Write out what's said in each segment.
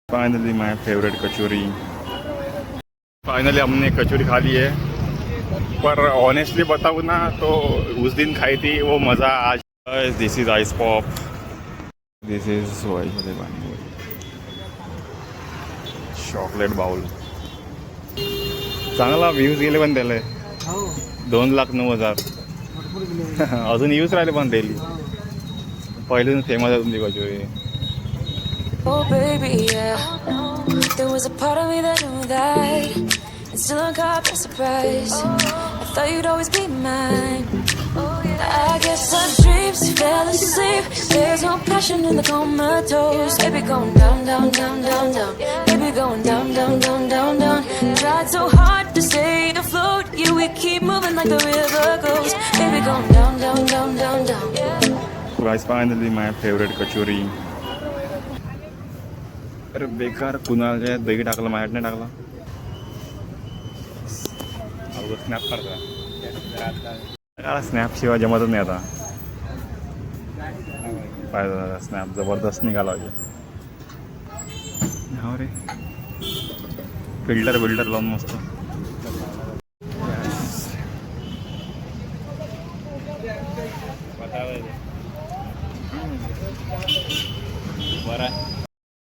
Finally my favourite kachori. Finally हमने कचौरी खा ली है, पर ऑनेस्टली बताऊँ ना तो उस दिन खाई थी वो मज़ा आज। This is ice pop, this is chocolate bowl. चांगला व्ह्यूज गेले पण त्याला 2,09,000 अजून यूज राहिले पण डेली। पहिले फेमस आहे तुमची kachori. Oh baby, yeah. There was a part of me that knew that, and still I got by surprise. I thought you'd always be mine. I guess our dreams fell asleep. There's no passion in the comatose. Baby going down, down, down, down, down. Baby going down, down, down, down, down. Tried so hard to stay afloat. Yeah, we keep moving like the river goes. Baby going down, down, down, down, down. Guys finally my favourite kachori. अरे बेकार कुणाल दही टाकलं, माझ्यात नाही टाकला। Snap करता snap शिवाय जमतच नाही आता। पाहिजे स्नॅप जबरदस्त निघाला पाहिजे। हो रे, फिल्टर लावून मस्त।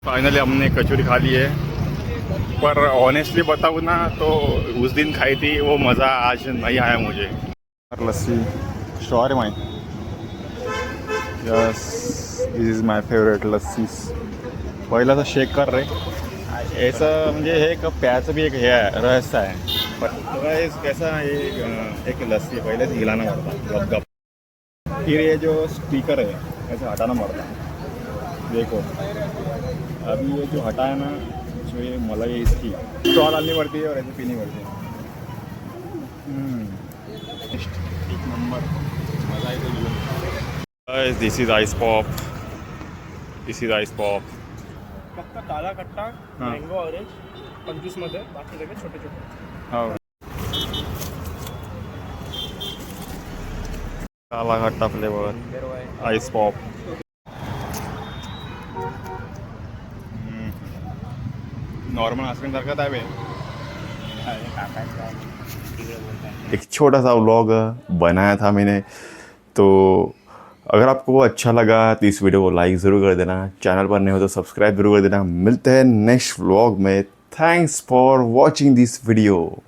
फाइनली हमने कचौरी खा ली है, पर ऑनेस्टली बताऊँ ना तो उस दिन खाई थी वो मज़ा आज नहीं आया मुझे। लस्सी श्योर है माई, yes this is my favourite lassi. पहिला तर शेक कर रे, ऐसा म्हणजे हे एक प्यायचं भी एक हे आहे, रहस्य आहे। पर कैसा एक लस्सी पहले से हिलाना पड़ता गप गप, फिर ये जो स्पीकर है ऐसे हटाना पड़ता। देखो अभी ये जो हटाया ना, जो ये मलाई इसकी स्टॉल डालनी पड़ती है और ऐसे पीनी पड़ती है। एक नंबर मज़ा है। तो this is ice pop, this is ice pop. फक्त काला कट्टा मँगो ऑरेंज 25 मध्ये, बाकी सगळे छोटे छोटे। हो, kala khatta flavour ice pop. Normal ice cream सारखा है। एक छोटा सा व्लॉग बनाया था मैंने, तो अगर आपको वो अच्छा लगा तो इस वीडियो को लाइक ज़रूर कर देना, चैनल पर नहीं हो तो सब्सक्राइब जरूर कर देना। मिलते हैं नेक्स्ट व्लॉग में। Thanks for watching this video.